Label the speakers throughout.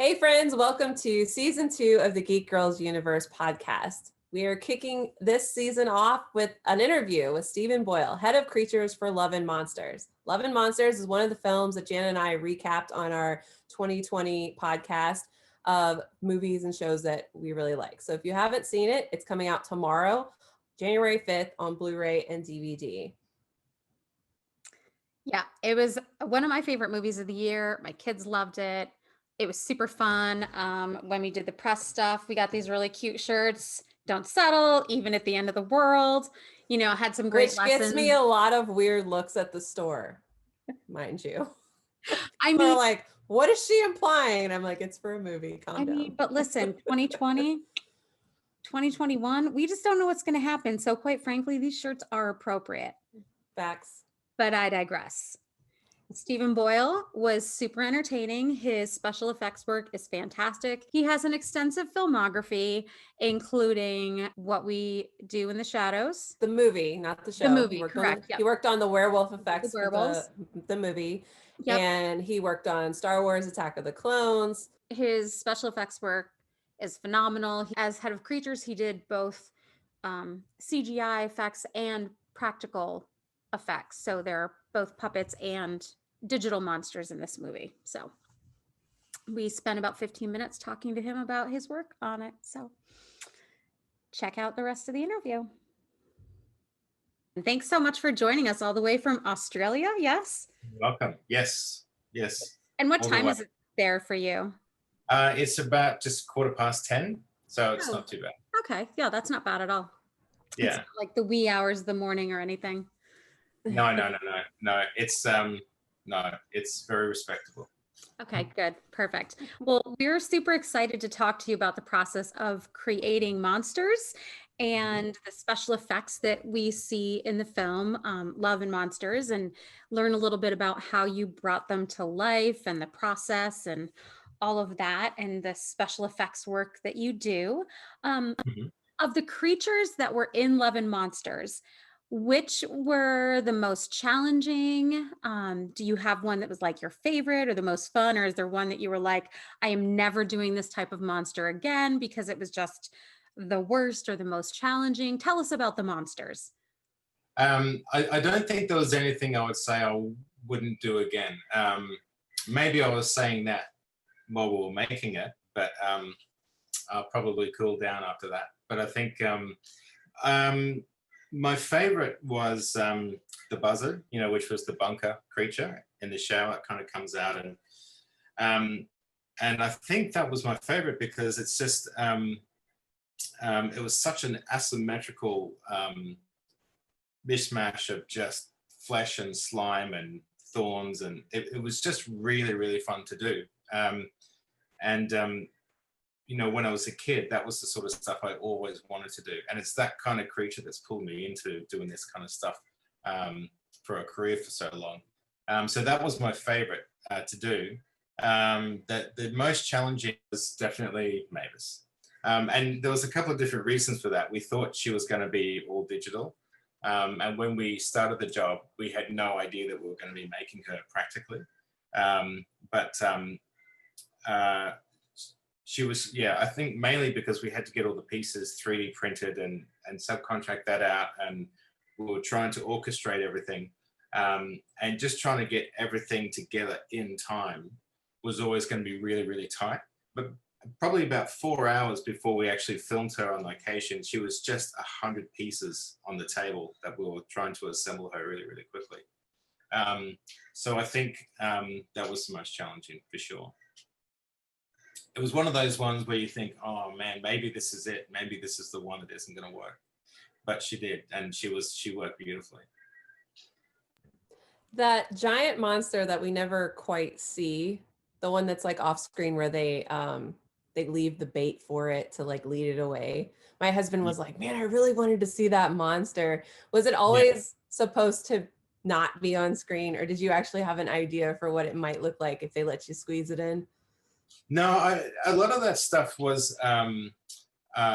Speaker 1: Hey friends, welcome to season 2 of the Geek Girls Universe podcast. We are kicking this season off with an interview with Stephen Boyle, head of Creatures for Love and Monsters. Love and Monsters is one of the films that Jan and I recapped on our 2020 podcast of movies and shows that we really like. So if you haven't seen it, it's coming out tomorrow, January 5th on Blu-ray and DVD.
Speaker 2: Yeah, it was one of my favorite movies of the year. My kids loved it. It was super fun. When we did the press stuff, we got these really cute shirts. Don't settle, even at the end of the world. You know, had some great
Speaker 1: Which
Speaker 2: lessons.
Speaker 1: gets me a lot of weird looks at the store, mind you.
Speaker 2: I
Speaker 1: They're
Speaker 2: mean,
Speaker 1: like, what is she implying? And I'm like, it's for a movie. Calm down.
Speaker 2: but listen, 2020, 2021, we just don't know what's going to happen. So quite frankly, these shirts are appropriate.
Speaker 1: Facts.
Speaker 2: But I digress. Stephen Boyle was super entertaining. His special effects work is fantastic. He has an extensive filmography, including What We Do in the Shadows.
Speaker 1: The movie, not the show.
Speaker 2: The movie,
Speaker 1: He worked
Speaker 2: correct.
Speaker 1: He worked on the werewolf effects
Speaker 2: werewolves.
Speaker 1: for the movie.
Speaker 2: Yep.
Speaker 1: And he worked on Star Wars Attack of the Clones.
Speaker 2: His special effects work is phenomenal. As head of Creatures, he did both CGI effects and practical effects. So they're both puppets and digital monsters in this movie. So we spent about 15 minutes talking to him about his work on it. So check out the rest of the interview. And thanks so much for joining us all the way from Australia. Yes.
Speaker 3: Welcome. Yes.
Speaker 2: And what time is it there for you?
Speaker 3: It's about just 10:15, so it's not too bad.
Speaker 2: Okay. Yeah, that's not bad at all.
Speaker 3: Yeah.
Speaker 2: It's not like the wee hours of the morning or anything.
Speaker 3: No. It's no, it's very respectable.
Speaker 2: Okay, good. Perfect. Well, we're super excited to talk to you about the process of creating monsters and the special effects that we see in the film, Love and Monsters, and learn a little bit about how you brought them to life and the process and all of that and the special effects work that you do. Of the creatures that were in Love and Monsters, which were the most challenging? Do you have one that was like your favorite or the most fun, or is there one that you were like, I am never doing this type of monster again because it was just the worst or the most challenging? Tell us about the monsters.
Speaker 3: I don't think there was anything I would say I wouldn't do again. Maybe I was saying that while we were making it, but I'll probably cool down after that. But I think my favorite was the buzzard, which was the bunker creature in the shower. It kind of comes out, and I think that was my favorite because it's just it was such an asymmetrical mishmash of just flesh and slime and thorns, and it was just really, really fun to do. When I was a kid, that was the sort of stuff I always wanted to do. And it's that kind of creature that's pulled me into doing this kind of stuff for a career for so long. So that was my favorite to do. The most challenging was definitely Mavis. And there was a couple of different reasons for that. We thought she was going to be all digital. And when we started the job, we had no idea that we were going to be making her practically. She was, I think mainly because we had to get all the pieces 3D printed and subcontract that out. And we were trying to orchestrate everything. And just trying to get everything together in time was always going to be really, really tight. But probably about 4 hours before we actually filmed her on location, she was just 100 pieces on the table that we were trying to assemble her really, really quickly. So I think that was the most challenging for sure. It was one of those ones where you think, oh man, maybe this is it. Maybe this is the one that isn't going to work. But she did, and she worked beautifully.
Speaker 1: That giant monster that we never quite see, the one that's like off screen where they leave the bait for it to like lead it away. My husband was like, man, I really wanted to see that monster. Was it always supposed to not be on screen, or did you actually have an idea for what it might look like if they let you squeeze it in?
Speaker 3: No, a lot of that stuff was,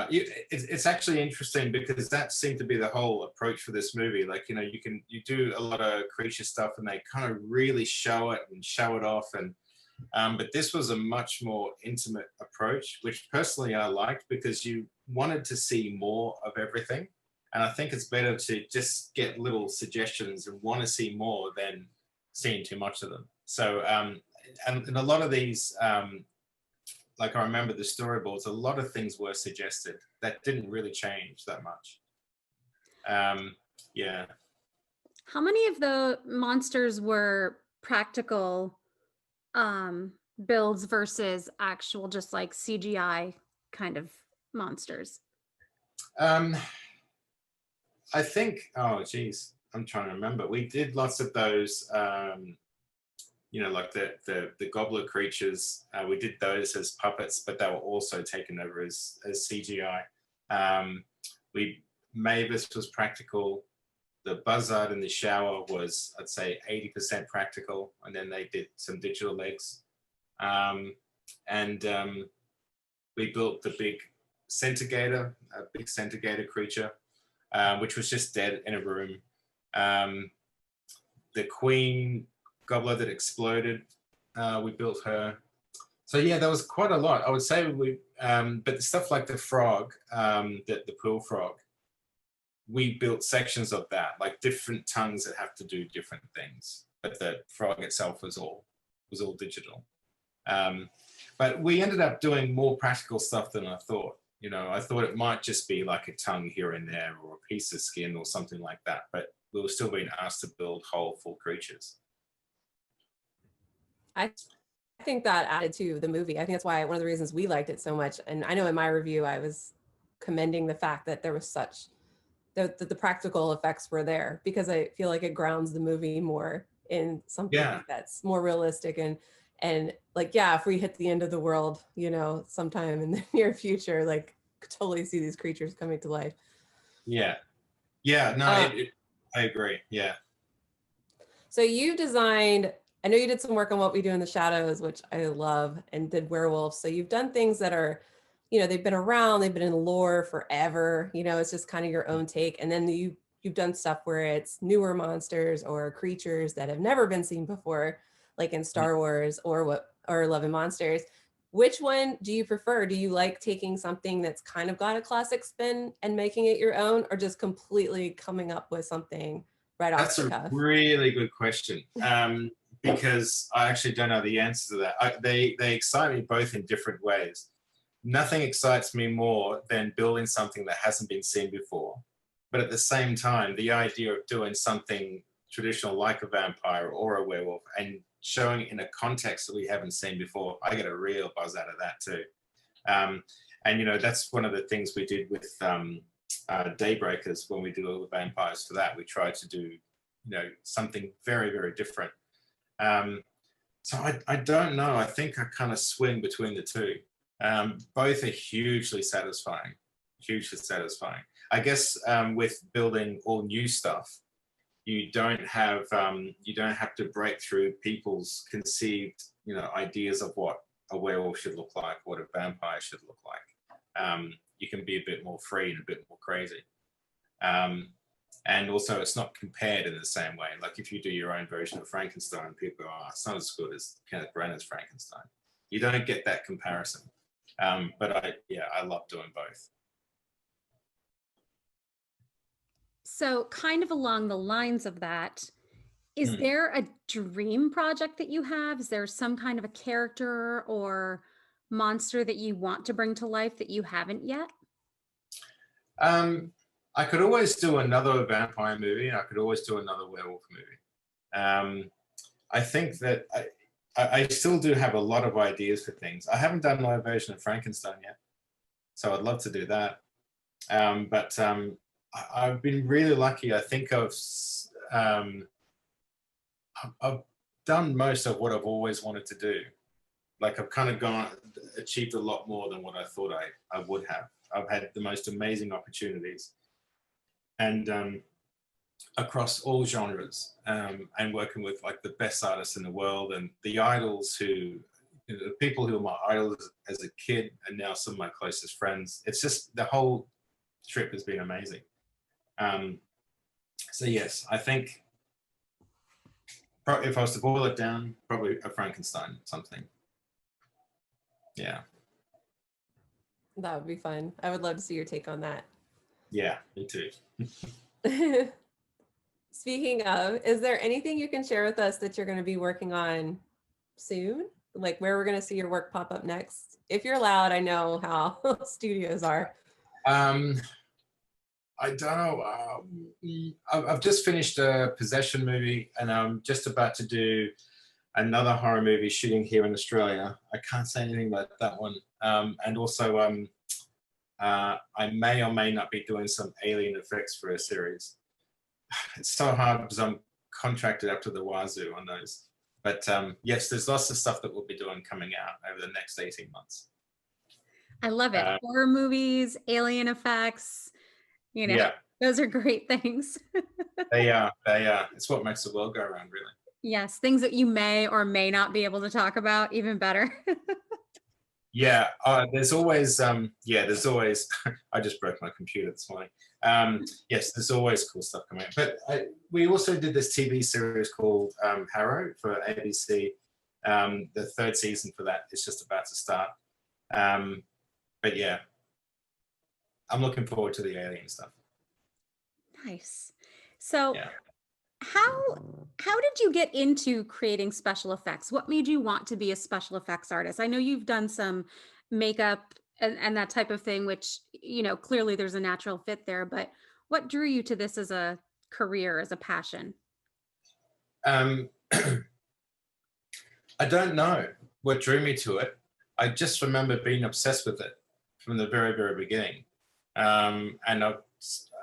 Speaker 3: it's actually interesting because that seemed to be the whole approach for this movie. Like, you do a lot of creature stuff and they kind of really show it and show it off. And But this was a much more intimate approach, which personally I liked because you wanted to see more of everything. And I think it's better to just get little suggestions and want to see more than seeing too much of them. So, and a lot of these, like I remember the storyboards, a lot of things were suggested that didn't really change that much. Yeah.
Speaker 2: How many of the monsters were practical builds versus actual just like CGI kind of monsters?
Speaker 3: I think, oh geez, I'm trying to remember. We did lots of those, you know, like the gobbler creatures. We did those as puppets, but they were also taken over as CGI. Mavis was practical. The buzzard in the shower was, I'd say, 80% practical, and then they did some digital legs. We built the big centigator, a big centigator creature, which was just dead in a room. The queen gobbler that exploded, we built her. So yeah, there was quite a lot. I would say but stuff like the frog, the pool frog, we built sections of that, like different tongues that have to do different things. But the frog itself was all digital. But we ended up doing more practical stuff than I thought. You know, I thought it might just be like a tongue here and there or a piece of skin or something like that. But we were still being asked to build whole, full creatures.
Speaker 1: I think that added to the movie. I think that's why one of the reasons we liked it so much. And I know in my review, I was commending the fact that there was such, that the practical effects were there, because I feel like it grounds the movie more in something that's more realistic and like, yeah, if we hit the end of the world, you know, sometime in the near future, like totally see these creatures coming to life.
Speaker 3: Yeah. No, I agree. Yeah.
Speaker 1: So you designed, I know you did some work on What We Do in the Shadows, which I love, and did werewolves. So you've done things that are, you know, they've been around, they've been in lore forever. You know, it's just kind of your own take. And then you've done stuff where it's newer monsters or creatures that have never been seen before, like in Star Wars or Love and Monsters. Which one do you prefer? Do you like taking something that's kind of got a classic spin and making it your own, or just completely coming up with something right off the cuff?
Speaker 3: That's a really good question, because I actually don't know the answer to that. They excite me both in different ways. Nothing excites me more than building something that hasn't been seen before. But at the same time, the idea of doing something traditional like a vampire or a werewolf and showing it in a context that we haven't seen before, I get a real buzz out of that too. And, you know, that's one of the things we did with Daybreakers when we did all the vampires for that. We tried to do, you know, something very, very different. So I don't know. I think I kind of swing between the two. Both are hugely satisfying, hugely satisfying. I guess with building all new stuff, you don't have to break through people's conceived, you know, ideas of what a werewolf should look like, what a vampire should look like. You can be a bit more free and a bit more crazy. And also it's not compared in the same way. Like if you do your own version of Frankenstein, people go, oh, it's not as good as Kenneth Branagh's Frankenstein. You don't get that comparison. But I love doing both.
Speaker 2: So kind of along the lines of that, is there a dream project that you have? Is there some kind of a character or monster that you want to bring to life that you haven't yet?
Speaker 3: I could always do another vampire movie. I could always do another werewolf movie. I think that I still do have a lot of ideas for things. I haven't done my version of Frankenstein yet, so I'd love to do that. But I've been really lucky. I think I've done most of what I've always wanted to do. Like I've kind of achieved a lot more than what I thought I would have. I've had the most amazing opportunities, and across all genres, and working with like the best artists in the world and the idols who, you know, the people who were my idols as a kid and now some of my closest friends. It's just the whole trip has been amazing. So yes, I think If I was to boil it down, probably a Frankenstein something. Yeah.
Speaker 1: That would be fun. I would love to see your take on that.
Speaker 3: Yeah, me too.
Speaker 1: Speaking of, is there anything you can share with us that you're going to be working on soon? Like where we're going to see your work pop up next? If you're allowed, I know how studios are.
Speaker 3: I don't know. I've just finished a possession movie, and I'm just about to do another horror movie shooting here in Australia. I can't say anything about that one. And also, I may or may not be doing some alien effects for a series. It's so hard because I'm contracted up to the wazoo on those. But yes, there's lots of stuff that we'll be doing coming out over the next 18 months.
Speaker 2: I love it. Horror movies, alien effects,
Speaker 3: Yeah,
Speaker 2: those are great things.
Speaker 3: they are. It's what makes the world go around, really.
Speaker 2: Yes, things that you may or may not be able to talk about, even better.
Speaker 3: Yeah, there's always, I just broke my computer this morning. Yes, there's always cool stuff coming out. But we also did this TV series called Harrow for ABC. The 3rd season for that is just about to start. But yeah, I'm looking forward to the alien stuff.
Speaker 2: Nice. So
Speaker 3: Yeah.
Speaker 2: how did you get into creating special effects? What made you want to be a special effects artist? I know you've done some makeup and that type of thing, which, clearly there's a natural fit there, but what drew you to this as a career, as a passion?
Speaker 3: I don't know what drew me to it. I just remember being obsessed with it from the very, very beginning. And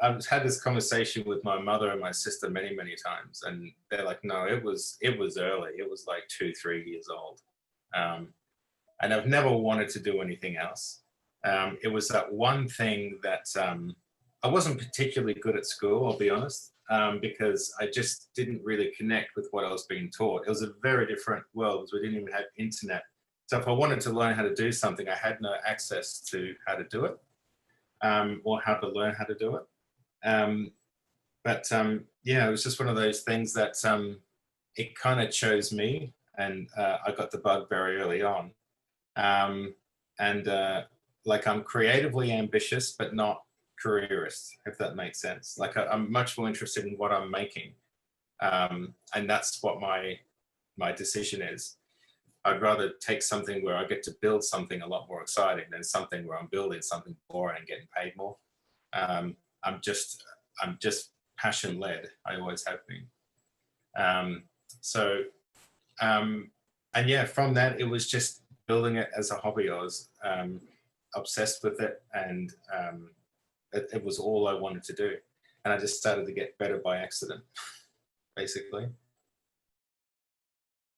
Speaker 3: I've had this conversation with my mother and my sister many, many times, and they're like, no, it was early. It was like 2-3 years old. And I've never wanted to do anything else. It was that one thing that I wasn't particularly good at school, I'll be honest, because I just didn't really connect with what I was being taught. It was a very different world because we didn't even have internet. So if I wanted to learn how to do something, I had no access to how to do it, or how to learn how to do it. It was just one of those things that it kind of chose me, and I got the bug very early on. Like I'm creatively ambitious, but not careerist, if that makes sense. Like I'm much more interested in what I'm making, and that's what my decision is. I'd rather take something where I get to build something a lot more exciting than something where I'm building something boring and getting paid more. I'm just passion led. I always have been. From that, it was just building it as a hobby. I was obsessed with it, and it was all I wanted to do. And I just started to get better by accident, basically.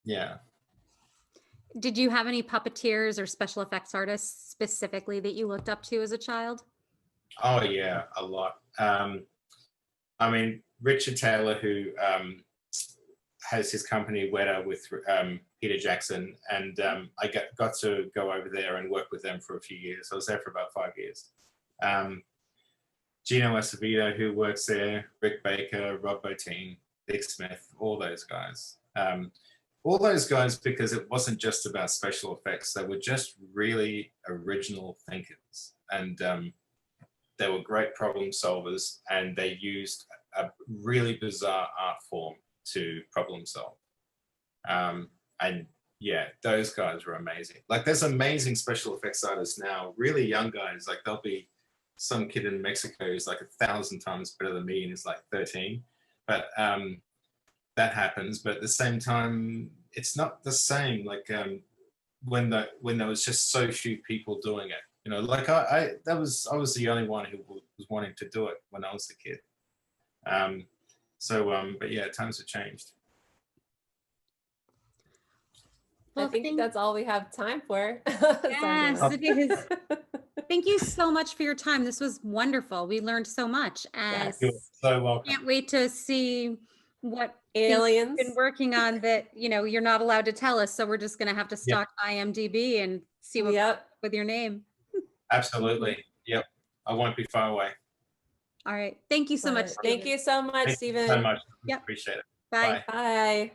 Speaker 3: Yeah.
Speaker 2: Did you have any puppeteers or special effects artists specifically that you looked up to as a child?
Speaker 3: Oh yeah, a lot. I mean, Richard Taylor, who has his company Weta with Peter Jackson, and I got to go over there and work with them for a few years. I was there for about 5 years. Gino Acevedo, who works there, Rick Baker, Rob Bottin, Dick Smith, all those guys. All those guys, because it wasn't just about special effects. They were just really original thinkers, and they were great problem solvers, and they used a really bizarre art form to problem solve. And yeah, those guys were amazing. Like there's amazing special effects artists now, really young guys. Like there'll be some kid in Mexico who's like 1,000 times better than me and is like 13. But that happens. But at the same time, it's not the same. Like when there was just so few people doing it. Like I was the only one who was wanting to do it when I was a kid. But yeah, times have changed.
Speaker 1: Well, I think that's all we have time for.
Speaker 2: Yes, it is. Thank you so much for your time. This was wonderful. We learned so much, and
Speaker 3: You're so welcome.
Speaker 2: Can't wait to see what
Speaker 1: aliens
Speaker 2: you've been working on that you're not allowed to tell us. So we're just going to have to stalk IMDb and see what comes up with your name.
Speaker 3: Absolutely. Yep. I won't be far away.
Speaker 2: All right. Thank you so much.
Speaker 1: Thank you so much, Stephen.
Speaker 3: Thank you so much.
Speaker 2: Yep.
Speaker 3: Appreciate it.
Speaker 2: Bye.
Speaker 1: Bye.